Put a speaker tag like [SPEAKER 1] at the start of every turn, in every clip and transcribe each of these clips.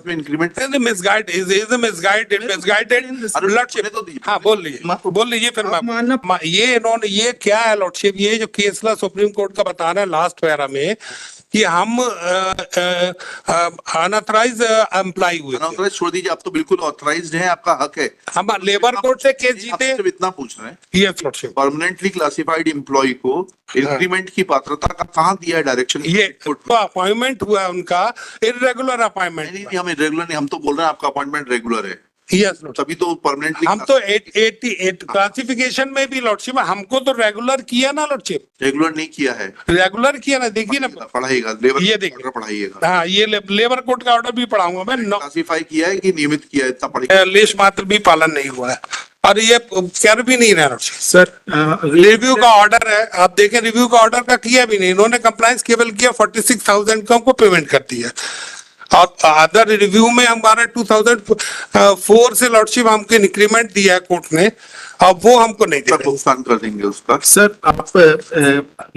[SPEAKER 1] Increment
[SPEAKER 2] misguided. हाँ बोल लीजिए फिर ये इन्होंने ये क्या है लॉर्डशिप, ये जो केसला सुप्रीम कोर्ट का बता रहे हैं लास्ट पैरा में कि हम अनऑथराइज एम्प्लॉय हुए थे।
[SPEAKER 1] अनऑथराइज छोड़ दीजिए, आप तो बिल्कुल ऑथराइज्ड हैं, आपका हक है।
[SPEAKER 2] हम लेबर कोर्ट से केस जीते।
[SPEAKER 1] सिर्फ इतना पूछ रहे हैं,
[SPEAKER 2] yes lordship,
[SPEAKER 1] permanently classified employee को इंक्रीमेंट की पात्रता का कहाँ दिया है डायरेक्शन?
[SPEAKER 2] ये अपॉइंटमेंट हुआ है उनका, इरेगुलर अपॉइंटमेंट।
[SPEAKER 1] नहीं, हम इरेगुलर नहीं, हम तो बोल रहे हैं आपका अपॉइंटमेंट रेगुलर है।
[SPEAKER 2] यस,
[SPEAKER 1] तभी तो परमानेंटली
[SPEAKER 2] हम तो 88 क्लासिफिकेशन में भी लॉर्डशिप हमको तो रेगुलर किया ना लॉर्डशिप।
[SPEAKER 1] रेगुलर नहीं किया है,
[SPEAKER 2] रेगुलर किया ना, देखिए ना,
[SPEAKER 1] पढ़ाइएगा लेबर,
[SPEAKER 2] ये देखिए
[SPEAKER 1] पढ़ाइएगा।
[SPEAKER 2] हाँ, ये लेबर कोड का ऑर्डर भी पढ़ाऊंगा मैं।
[SPEAKER 1] क्लासिफाई किया है कि नियमित किया है, इतना पढ़िए।
[SPEAKER 2] लेश मात्र भी पालन नहीं हुआ है और ये कर भी नहीं रहा
[SPEAKER 3] सर।
[SPEAKER 2] रिव्यू का ऑर्डर है, आप देखें रिव्यू का ऑर्डर का किया भी नहीं इन्होंने, कंप्लायंस केवल किया 46,000 का हमको पेमेंट कर दिया। और अदर रिव्यू में हमारा 2004 से लॉर्डशिप हमको इंक्रीमेंट दिया है कोर्ट ने, अब वो हमको नहीं दे रहे।
[SPEAKER 1] भुगतान कर देंगे उसका।
[SPEAKER 3] सर आप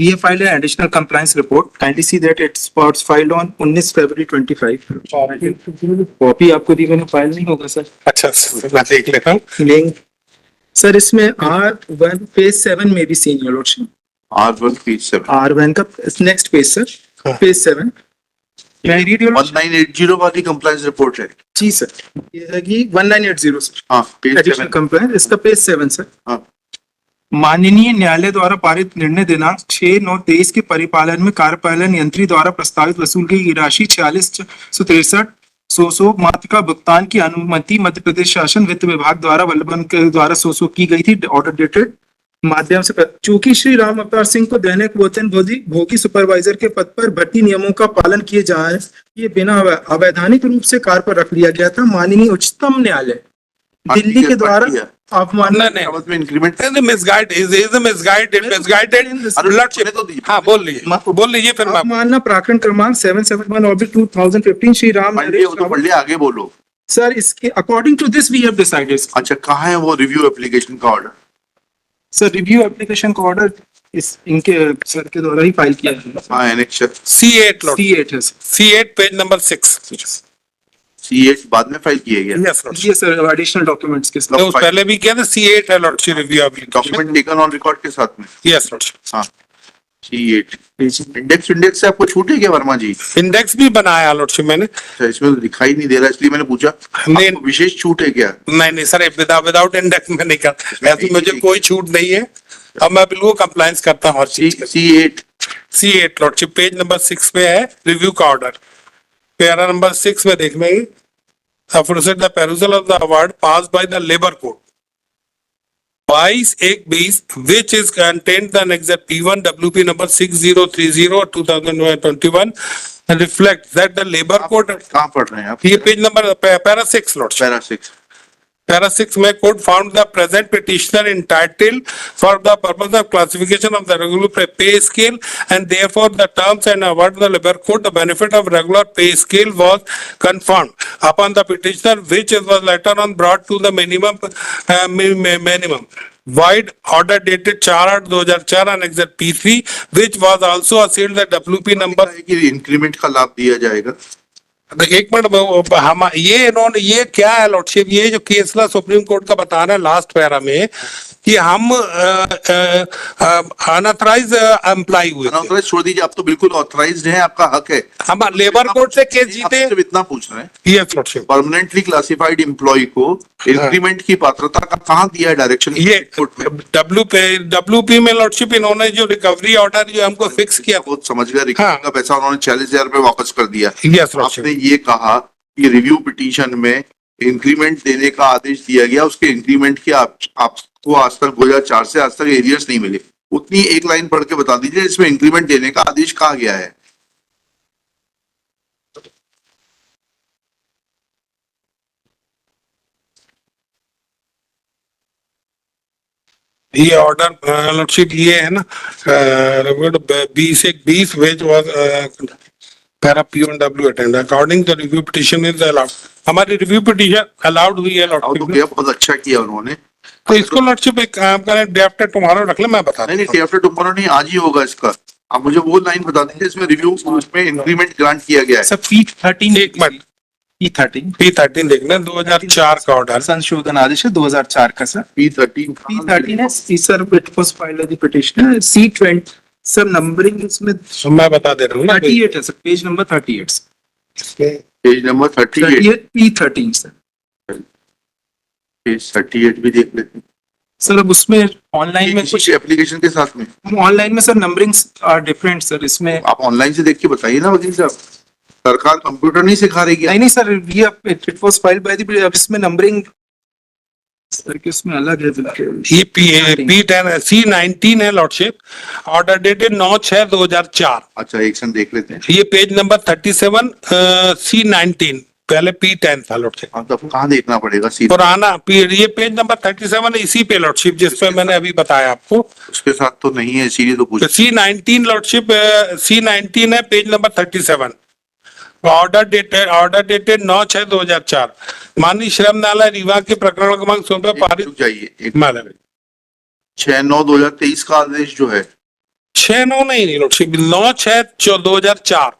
[SPEAKER 3] ये फाइल है additional compliance report, kindly see that it's was filed on 19 February 25। Copy आपको दी मैंने, फाइल नहीं होगा सर।
[SPEAKER 2] अच्छा मैं देख लेता हूँ
[SPEAKER 3] सर। इसमें R1 पेज 7 में भी seen your lordship.
[SPEAKER 1] R1 page 7,
[SPEAKER 3] R1 का नेक्स्ट पेज सर, पेज 7।
[SPEAKER 1] 1980 वाली कंप्लायंस रिपोर्ट है
[SPEAKER 3] जी सर, ये है कि 1980 सर।
[SPEAKER 1] हाँ, पेज
[SPEAKER 3] एडिशनल
[SPEAKER 1] 7
[SPEAKER 3] कंप्लायंस, इसका पेज 7 सर।
[SPEAKER 1] हाँ।
[SPEAKER 3] माननीय न्यायालय द्वारा पारित निर्णय दिनांक 6/9/23 के परिपालन में कार्यपालन यंत्री द्वारा प्रस्तावित वसूल की राशि 46,63 मात्र का भुगतान की अनुमति मध्य प्रदेश शासन वित्त विभाग द्वारा वल्लभन के द्वारा 100 की गई थी। ऑर्डर डेटेड माध्यम से चूंकि श्री राम अवतार सिंह को दैनिक वेतन भोगी सुपरवाइजर के पद पर भर्ती नियमों का पालन किए जाए, ये बिना अवैधानिक रूप से कार्य पर रख लिया गया था। माननीय उच्चतम न्यायालय दिल्ली के द्वारा
[SPEAKER 2] हाँ बोल लीजिए फिर
[SPEAKER 3] मानना प्रकरण क्रमांक 771/2015 श्री राम
[SPEAKER 1] आगे बोलो
[SPEAKER 3] सर। इसके according to this we have decided.
[SPEAKER 1] अच्छा, कहाँ है वो रिव्यू एप्लीकेशन का ऑर्डर?
[SPEAKER 3] सर रिव्यू एप्लीकेशन का ऑर्डर इस इनके सर के द्वारा ही फाइल किया है।
[SPEAKER 1] हाँ, एनेक्चर
[SPEAKER 2] C8
[SPEAKER 3] है sir.
[SPEAKER 2] C8 page number 6।
[SPEAKER 1] C8 बाद में फाइल किया गया।
[SPEAKER 3] यस सर, एडिशनल डॉक्यूमेंट्स के साथ।
[SPEAKER 2] तो पहले भी किया था, C8 है लॉर्डशिप रिव्यू अभी
[SPEAKER 1] डॉक्यूमेंट टेकन ऑन रिकॉर्ड के साथ में।
[SPEAKER 2] Yes lordship.
[SPEAKER 1] हाँ, C8 इंडेक्स से आपको छूट है क्या वर्मा जी?
[SPEAKER 2] इंडेक्स भी बनाया लॉर्डशिप मैंने।
[SPEAKER 1] इसमें दिखाई नहीं दे रहा, इसलिए मैंने पूछा। विशेष छूट है क्या?
[SPEAKER 2] नहीं सर, विदाउट इंडेक्स में नहीं करता, ऐसे मुझे कोई छूट नहीं है। अब मैं बिल्कुल कंप्लायंस करता हूँ हर चीज। C8 लॉर्डशिप पेज नंबर 6 पे है रिव्यू का ऑर्डर, पैरा नंबर 6 में देख लेंगे। the perusal of the award passed by the labor court 22/1/20 which is contained the Exhibit P1 WP number 6030/2021 and reflects that the labor court।
[SPEAKER 1] कहाँ पढ़ रहे हैं आप?
[SPEAKER 2] ये page number para 6 lordship. Para 6 में court found the present petitioner entitled for the purpose of classification of the regular pay scale and therefore the terms and award the labor court the benefit of regular pay scale was confirmed upon the petitioner which was later on brought to the minimum wide order dated 4/8/2004 and Exhibit P3 which was also sealed the WP number।
[SPEAKER 1] Increment का लाभ दिया जाएगा।
[SPEAKER 2] एक minute, हम ये इन्होंने ये क्या है लॉर्डशिप, ये जो केसला सुप्रीम कोर्ट का बता रहे हैं लास्ट पैरा में कि हम अनऑथराइज एम्प्लॉय हुए थे।
[SPEAKER 1] अनऑथराइज छोड़ दीजिए, आप तो बिल्कुल ऑथराइज्ड हैं, आपका हक है। हम
[SPEAKER 2] लेबर कोर्ट से केस जीते।
[SPEAKER 1] सिर्फ इतना पूछ रहे हैं,
[SPEAKER 2] yes lordship,
[SPEAKER 1] permanently classified employee को इंक्रीमेंट की पात्रता का कहाँ दिया है डायरेक्शन?
[SPEAKER 2] ये WP में लॉर्डशिप इन्होंने जो रिकवरी ऑर्डर जो हमको फिक्स किया,
[SPEAKER 1] बहुत समझ गया। रिकवरी का पैसा उन्होंने 40,000 रुपए वापस कर दिया।
[SPEAKER 2] Yes lordship.
[SPEAKER 1] आपने ये कहा कि रिव्यू पिटीशन में इंक्रीमेंट देने का आदेश दिया गया, उसके इंक्रीमेंट की आपको आज तक 2004 से आज तक एरियर्स नहीं मिले। उतनी एक लाइन पढ़ के बता दीजिए इसमें इंक्रीमेंट देने का आदेश कहाँ गया है?
[SPEAKER 2] ये ऑर्डर लॉर्डशिप ये है ना 20/1/20 wage was para P1W attend according to review petition is allowed. हमारी रिव्यू पिटीशन अलाउड हुई है लॉर्डशिप ने।
[SPEAKER 1] बहुत अच्छा किया उन्होंने।
[SPEAKER 2] तो इसको लॉर्डशिप एक काम करें, डे आफ्टर टुमारो रख ले, मैं बता
[SPEAKER 1] नहीं, डे आफ्टर टुमारो नहीं, आज ही होगा इसका। आप मुझे वो लाइन बता दीजिए इसमें रिव्यू उसमें इंक्रीमेंट ग्रांट किया गया है।
[SPEAKER 3] सब P13
[SPEAKER 2] एक मिनट,
[SPEAKER 3] P13
[SPEAKER 2] P13 देख लें, 2004 का ऑर्डर।
[SPEAKER 3] संशोधन आदेश है 2004 का सर।
[SPEAKER 1] P13
[SPEAKER 3] P13 है sir, it was filed by the petitioner. C20 sir, numbering इसमें
[SPEAKER 2] मैं बता दे रहा हूँ ना
[SPEAKER 3] 38 है sir, page number 38
[SPEAKER 1] page number 38
[SPEAKER 3] 38 P13 sir.
[SPEAKER 1] Page 38 भी देख लेते हैं।
[SPEAKER 3] सर अब उसमें ऑनलाइन में
[SPEAKER 1] कुछ एप्लीकेशन के साथ में
[SPEAKER 3] ऑनलाइन में sir numberings are different sir इसमें।
[SPEAKER 1] आप ऑनलाइन से देख के बताइए ना वकील साहब, सरकार कंप्यूटर नहीं सिखा रही क्या?
[SPEAKER 3] नहीं सर, ये it was filed by the, अब इसमें नंबरिंग सर के उसमें अलग है बिल्कुल।
[SPEAKER 2] ये P10 C19 है लॉर्डशिप, ऑर्डर डेटेड 9/6/2004।
[SPEAKER 1] अच्छा एक सेकंड देख लेते हैं।
[SPEAKER 2] ये पेज नंबर 37 C19, पहले P10 था लॉर्डशिप।
[SPEAKER 1] हाँ, तब कहाँ देखना पड़ेगा? सीधा
[SPEAKER 2] पुराना ये पेज नंबर 37 है, इसी पे लॉर्डशिप जिसपे मैंने अभी बताया आपको।
[SPEAKER 1] उसके साथ तो नहीं है, इसीलिए तो पूछ।
[SPEAKER 2] C19 लॉर्डशिप, C19 है, पेज नंबर 37, ऑर्डर डेटेड 9/6/2004। माननीय श्रम न्यायालय रीवा के प्रकरण क्रमांक 16 पे पारित।
[SPEAKER 1] रुक जाइए एक,
[SPEAKER 2] मालूम
[SPEAKER 1] 6/9/2023 का आदेश जो है
[SPEAKER 2] 6/9 नहीं लॉर्डशिप, 9/6/2004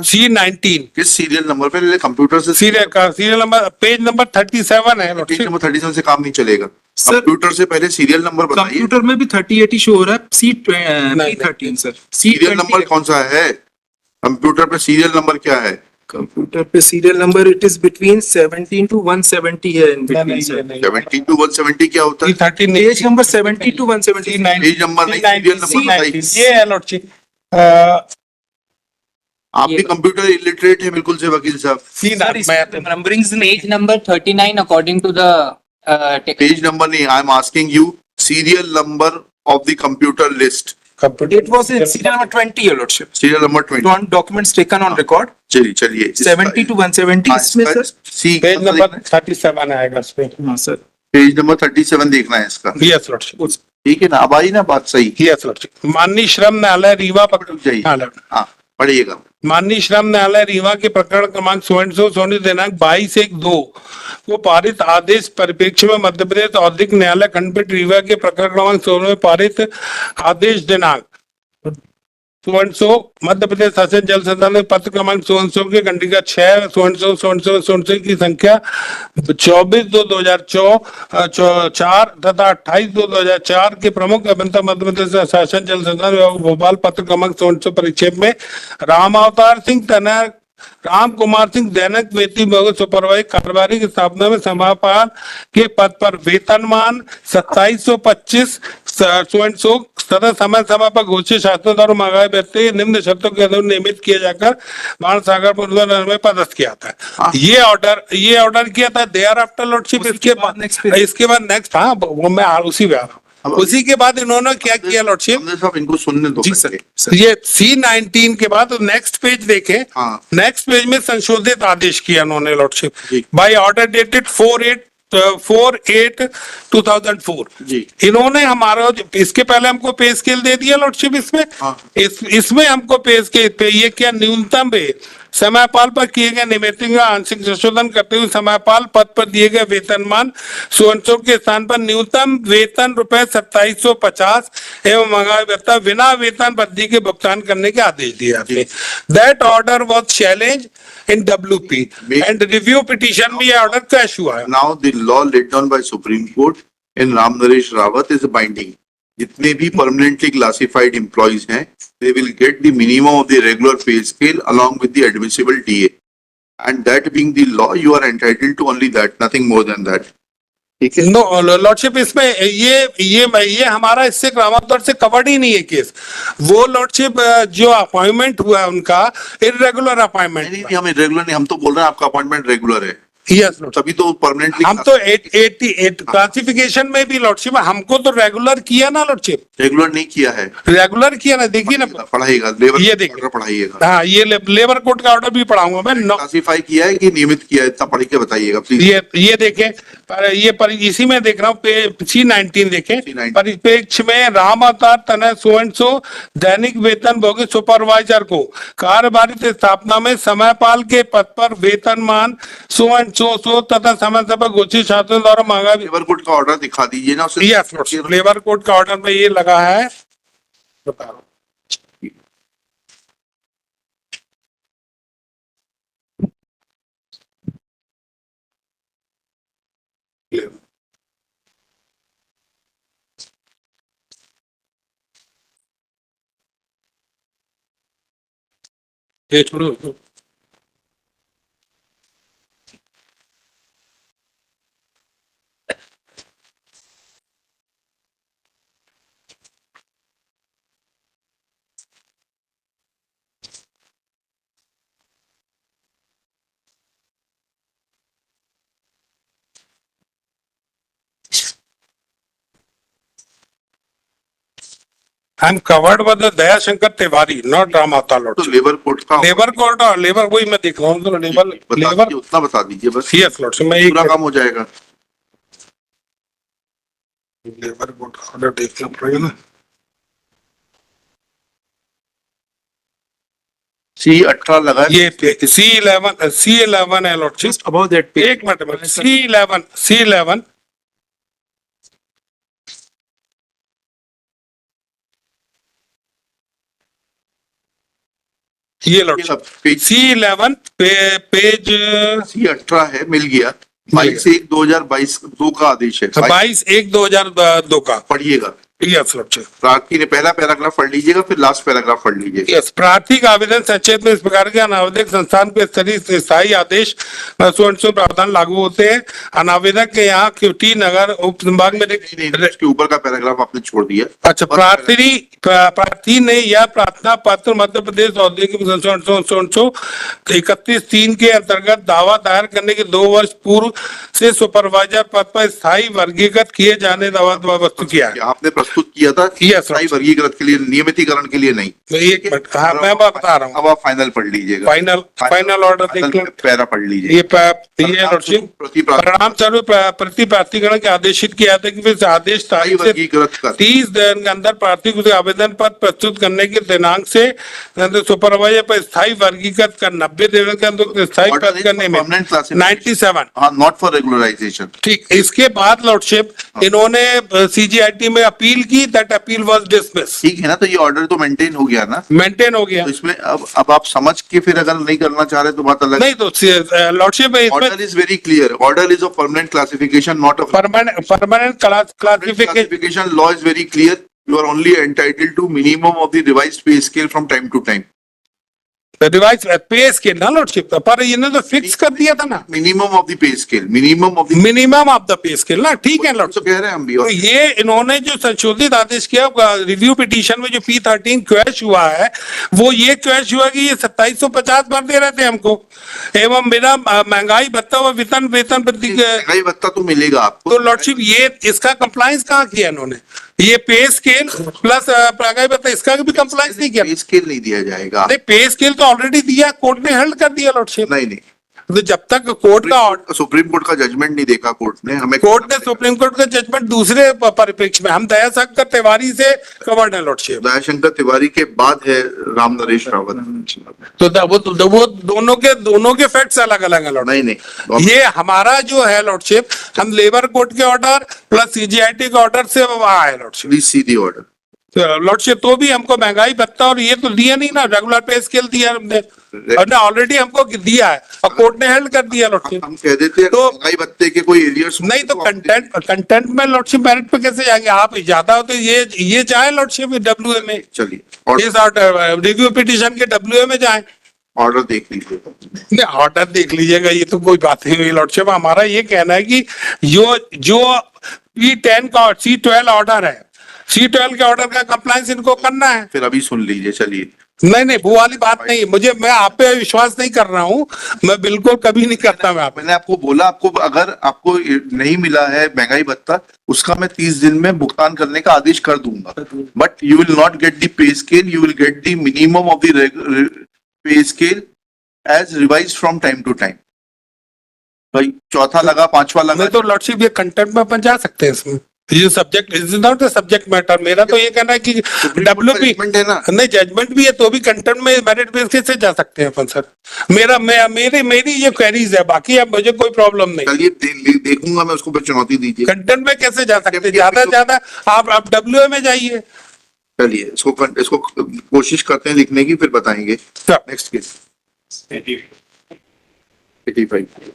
[SPEAKER 2] C19।
[SPEAKER 1] किस सीरियल नंबर पे? कंप्यूटर से
[SPEAKER 2] सीरियल नंबर पेज नंबर 37 है
[SPEAKER 1] पेज
[SPEAKER 2] लॉर्डशिप।
[SPEAKER 1] नंबर 37 से काम नहीं चलेगा।
[SPEAKER 3] सर,
[SPEAKER 1] कंप्यूटर से पहले सीरियल नंबर बताइए।
[SPEAKER 3] कंप्यूटर में भी 38 ही शो हो रहा है। P13 sir.
[SPEAKER 1] सीरियल नंबर कौन सा है कंप्यूटर पे? सीरियल नंबर क्या है
[SPEAKER 3] कंप्यूटर पे serial number it is between 17 to 170 है इन बिटवीन सर।
[SPEAKER 1] 70 to 170 क्या होता है?
[SPEAKER 2] P13
[SPEAKER 3] page number 70 to 170।
[SPEAKER 1] Page number नहीं, सीरियल नंबर बताइए।
[SPEAKER 2] ये है लॉर्डशिप
[SPEAKER 1] आप भी कंप्यूटर इलिटरेट है बिल्कुल से वकील साहब।
[SPEAKER 3] Numberings
[SPEAKER 4] Page number 39 according to the
[SPEAKER 1] page number नहीं, I am asking you serial number of the computer list.
[SPEAKER 3] it was in serial number 20 your lordship,
[SPEAKER 1] serial number 20।
[SPEAKER 3] documents taken on record
[SPEAKER 1] चलिए
[SPEAKER 3] 70 to 170 इसमें sir.
[SPEAKER 1] सी
[SPEAKER 2] page number 37 आएगा इस पे।
[SPEAKER 3] हाँ sir.
[SPEAKER 1] Page number 37 देखना है इसका।
[SPEAKER 2] यस लॉर्डशिप,
[SPEAKER 1] ठीक है ना, अब आई ना बात सही?
[SPEAKER 2] Yes lordship. माननीय श्रम न्यायालय रीवा
[SPEAKER 1] जाइए, हाँ पढ़िएगा।
[SPEAKER 2] माननीय श्रम न्यायालय रीवा के प्रकरण क्रमांक 16 दिनांक 22/1/2 को पारित आदेश परिप्रेक्ष्य में मध्य प्रदेश औद्योगिक न्यायालय खंडपीठ रीवा के प्रकरण क्रमांक 16 में पारित आदेश दिनांक 16 मध्य प्रदेश शासन जल संसाधन पत्र क्रमांक 16 के खंडिका 6 16 की संख्या 24/2/2004 तथा 28/2/2004 के प्रमुख अभियंता मध्य प्रदेश शासन जल संसाधन विभाग भोपाल पत्र क्रमांक 16 परिक्षेप में राम अवतार सिंह तनय राम कुमार सिंह दैनिक वेतन सुपरवाइजर कारोबारी की स्थापना में समापाल के पद पर वेतनमान 2725 तथा समय पर घोषित शासन द्वारा मंगाए व्यक्ति निम्न शर्तों के अनुसार नियमित किया जाकर बाण सागर में पदस्थ किया था। ये ऑर्डर किया था देयर आफ्टर लॉर्डशिप। इसके बाद नेक्स्ट, हाँ वो मैं उसी पे आ रहा हूँ। उसी के बाद इन्होंने क्या किया लॉर्डशिप?
[SPEAKER 1] साहब इनको सुनने दो।
[SPEAKER 3] जी सर।
[SPEAKER 2] ये C19 के बाद नेक्स्ट पेज देखें।
[SPEAKER 1] हाँ।
[SPEAKER 2] नेक्स्ट पेज में संशोधित आदेश किया उन्होंने lordship
[SPEAKER 1] ji.
[SPEAKER 2] By order dated 4/8/2004।
[SPEAKER 1] जी।
[SPEAKER 2] इन्होंने हमारा इसके पहले हमको पे स्केल दे दिया लॉर्डशिप। इसमें
[SPEAKER 1] हाँ।
[SPEAKER 2] इसमें हमको पे स्केल पे ये क्या न्यूनतम पे समयपाल पर किए गए नियमित आंशिक संशोधन करते हुए समयपाल पद पर दिए गए वेतनमान सुअंशों के स्थान पर न्यूनतम वेतन ₹2750 एवं मंगाए भत्ता बिना वेतन वृद्धि के भुगतान करने के आदेश दिए जाते। That order was challenge in WP and review petition में ये ऑर्डर क्रैश हुआ है।
[SPEAKER 1] Now the law laid down by Supreme Court in Ram Naresh Rawat is binding. जितने भी permanently classified employees हैं, they will get the minimum of the regular pay scale along with the admissible DA. And that being the law, you are entitled to only that, nothing more than that. ठीक है?
[SPEAKER 2] No lordship, इसमें ये हमारा इससे ग्रामांतर से covered ही नहीं है case. वो लॉर्डशिप जो अपॉइंटमेंट हुआ है उनका इरेगुलर अपॉइंटमेंट।
[SPEAKER 1] नहीं, हम irregular नहीं, हम तो बोल रहे हैं आपका अपॉइंटमेंट रेगुलर है।
[SPEAKER 2] यस
[SPEAKER 1] तभी तो परमानेंटली
[SPEAKER 2] हम तो 88 क्लासिफिकेशन में भी लॉर्डशिप हमको तो रेगुलर किया ना लॉर्डशिप,
[SPEAKER 1] रेगुलर नहीं किया है।
[SPEAKER 2] रेगुलर किया ना, देखिए ना
[SPEAKER 1] पढ़ाइएगा, लेबर
[SPEAKER 2] ये देखिए।
[SPEAKER 1] ऑर्डर पढ़ाइएगा।
[SPEAKER 2] हाँ, ये लेबर कोड का ऑर्डर भी पढ़ाऊंगा मैं।
[SPEAKER 1] क्लासिफाई किया है कि नियमित किया है, इतना पढ़ के बताइएगा प्लीज।
[SPEAKER 2] ये देखें पर इसी में देख रहा हूँ C19 देखें।
[SPEAKER 1] C19
[SPEAKER 2] परिप्रेक्ष्य में राम अवतार तनय सुअंशो दैनिक वेतन भोगी सुपरवाइजर को कार्यभारित स्थापना में समयपाल के पद पर वेतनमान सुअंशो तथा समय पर घोषित शासन द्वारा मांगा।
[SPEAKER 1] लेबर कोड का ऑर्डर दिखा दीजिए ना उसे।
[SPEAKER 2] यस, लेबर कोड का ऑर्डर में ये लगा है, बता रहा हूं। ये छोड़ो। I'm covered with the Daya Shankar Tiwari, not Ramata Lord.
[SPEAKER 1] तो लेबर कोर्ट का
[SPEAKER 2] लेबर कोर्ट और लेबर वही मैं देख रहा हूँ तो लेबर
[SPEAKER 1] बता
[SPEAKER 2] लेबर
[SPEAKER 1] दीजिए, उतना बता दीजिए बस,
[SPEAKER 2] यस लॉर्ड मैं एक
[SPEAKER 1] पूरा काम हो जाएगा।
[SPEAKER 2] लेबर कोर्ट का ऑर्डर देखना पड़ेगा ना।
[SPEAKER 1] C18 लगा है।
[SPEAKER 2] ये C11 है Lord.
[SPEAKER 3] Just above that page.
[SPEAKER 2] एक मिनट में C11 ये Lord
[SPEAKER 1] page
[SPEAKER 2] C11 page
[SPEAKER 1] C18 है, मिल गया। 22/1/2022 का आदेश है।
[SPEAKER 2] 22/1/2002 का
[SPEAKER 1] पढ़िएगा,
[SPEAKER 2] यस लॉर्ड।
[SPEAKER 1] प्रार्थी ने पहला पैराग्राफ पढ़ लीजिएगा, फिर लास्ट पैराग्राफ पढ़ लीजिएगा।
[SPEAKER 2] यस प्रार्थी का आवेदन संक्षेप में इस प्रकार के अनावेदक संस्थान के स्तरीय स्थायी आदेश स्वयं प्रावधान लागू होते हैं। अनावेदक के यहाँ क्यूटी नगर उप संभाग में
[SPEAKER 1] इसके ऊपर का पैराग्राफ आपने छोड़ दिया।
[SPEAKER 2] अच्छा प्रार्थी ने यह प्रार्थना पत्र मध्य प्रदेश औद्योगिक 31/3 के अंतर्गत दावा दायर करने के 2 वर्ष पूर्व से सुपरवाइजर पद पर स्थायी वर्गीकृत किए जाने दावा वस्तु किया है।
[SPEAKER 1] आपने प्रस्तुत किया था
[SPEAKER 2] यस
[SPEAKER 1] स्थायी वर्गीकृत के लिए, नियमितीकरण के लिए नहीं।
[SPEAKER 2] एक मिनट हाँ मैं बता रहा हूँ।
[SPEAKER 1] अब आप फाइनल पढ़ लीजिएगा,
[SPEAKER 2] फाइनल ऑर्डर देख लो।
[SPEAKER 1] पैरा पढ़ लीजिए।
[SPEAKER 2] ये परिणाम स्वरूप प्रति प्रार्थीकरण के आदेशित किया था कि इस आदेश तारीख से
[SPEAKER 1] वर्गीकृत कर
[SPEAKER 2] 30 दिन के अंदर प्रार्थी को आवेदन पत्र प्रस्तुत करने के दिनांक से सुपरवाइजर पर स्थायी वर्गीकृत कर 90 दिन के अंदर स्थायी पद करने में 97
[SPEAKER 1] हाँ, नॉट फॉर रेगुलराइजेशन।
[SPEAKER 2] ठीक। इसके बाद लॉर्डशिप इन्होंने CGIT में अपील की, दैट अपील वाज डिसमिस।
[SPEAKER 1] ठीक है ना, तो ये ऑर्डर तो मेंटेन हो गया ना,
[SPEAKER 2] मेंटेन हो गया।
[SPEAKER 1] तो इसमें अब आप समझ के फिर अगर नहीं करना चाह रहे तो बात अलग।
[SPEAKER 2] नहीं तो lordship
[SPEAKER 1] order is very clear, order is of permanent classification, not of
[SPEAKER 2] permanent
[SPEAKER 1] classification. Law is very clear. You are only entitled to minimum of the revised pay scale from time to time.
[SPEAKER 2] Revise पे scale ना lordship, पर इन्होंने तो fix कर दिया था ना
[SPEAKER 1] Minimum of the pay scale. Minimum of the.
[SPEAKER 2] Minimum of the pay scale ना। ठीक है
[SPEAKER 1] तो
[SPEAKER 2] लॉर्डशिप।
[SPEAKER 1] कह रहे हैं हम भी।
[SPEAKER 2] तो ये इन्होंने जो संशोधित आदेश किया रिव्यू पिटीशन में जो P13 क्वेश हुआ है, वो ये क्वेश हुआ कि ये 2750 भर दे रहे थे हमको, एवं बिना महंगाई भत्ता व वेतन
[SPEAKER 1] महंगाई भत्ता तो मिलेगा आपको।
[SPEAKER 2] तो लॉर्डशिप ये इसका कंप्लायंस कहाँ किया इन्होंने? ये पे स्केल प्लस महंगाई भत्ता इसका भी कंप्लायंस नहीं किया।
[SPEAKER 1] पे स्केल नहीं दिया जाएगा।
[SPEAKER 2] नहीं पे स्केल तो ऑलरेडी दिया, कोर्ट ने हेल्ड कर दिया लॉर्डशिप।
[SPEAKER 1] नहीं,
[SPEAKER 2] तो जब तक कोर्ट का ऑर्डर,
[SPEAKER 1] सुप्रीम कोर्ट का जजमेंट नहीं देखा कोर्ट ने, हमें
[SPEAKER 2] कोर्ट ने सुप्रीम कोर्ट का जजमेंट दूसरे परिप्रेक्ष्य में, हम दया शंकर तिवारी से कवर्ड है लॉर्डशिप।
[SPEAKER 1] दयाशंकर तिवारी के बाद है राम नरेश रावत।
[SPEAKER 2] तो वो दोनों के फैक्ट्स अलग अलग है लॉर्डशिप।
[SPEAKER 1] नहीं,
[SPEAKER 2] ये हमारा जो है लॉर्डशिप, हम लेबर कोर्ट के ऑर्डर प्लस CGIT के ऑर्डर से वहां है lordship.
[SPEAKER 1] Please see the order
[SPEAKER 2] lordship. तो भी हमको महंगाई भत्ता और ये तो दिया नहीं ना, रेगुलर पे स्केल दिया हमने, और ना ऑलरेडी हमको दिया है और कोर्ट ने हेल्ड कर दिया लॉर्डशिप।
[SPEAKER 1] हम कह देते हैं
[SPEAKER 2] तो
[SPEAKER 1] महंगाई भत्ते के कोई एरियर्स
[SPEAKER 2] नहीं तो कंटेंट में लॉर्डशिप मेरिट पे कैसे जाएंगे आप? ज्यादा हो तो ये जाए लॉर्डशिप WA में,
[SPEAKER 1] चलिए
[SPEAKER 2] इस रिव्यू पिटीशन के WA में जाए।
[SPEAKER 1] ऑर्डर देख लीजिए।
[SPEAKER 2] ऑर्डर देख लीजिएगा, ये तो कोई बात नहीं हुई लॉर्डशिप। हमारा ये कहना है कि जो P10 का C12 ऑर्डर है, C12 के ऑर्डर का कंप्लायंस इनको करना है।
[SPEAKER 1] फिर अभी सुन लीजिए, चलिए।
[SPEAKER 2] नहीं वो वाली बात नहीं, मैं आप पे विश्वास नहीं कर रहा हूँ, मैं बिल्कुल कभी नहीं करता।
[SPEAKER 1] मैंने आपको बोला, आपको अगर आपको नहीं मिला है महंगाई भत्ता, उसका मैं 30 दिन में भुगतान करने का आदेश कर दूंगा, but you will not get the pay scale, you will get the minimum of the pay scale as revise from time to time. भाई चौथा लगा, पांचवा लगा,
[SPEAKER 2] तो लॉर्डशिप ये कंटेंट में अपन जा सकते हैं इसमें। ये subject is not the subject matter. मेरा तो ये कहना है कि WP
[SPEAKER 1] है ना,
[SPEAKER 2] नहीं जजमेंट भी है तो भी कंटेंट में मेरिट बेसिस से जा सकते हैं अपन सर। मेरी ये क्वेरीज है, बाकी अब मुझे कोई प्रॉब्लम नहीं।
[SPEAKER 1] चलिए देखूंगा मैं उसको, पर चुनौती दीजिए।
[SPEAKER 2] कंटेंट में कैसे जा सकते हैं? ज्यादा से ज्यादा आप WA में जाइए।
[SPEAKER 1] चलिए इसको कोशिश करते हैं लिखने की, फिर बताएंगे। Next case 85।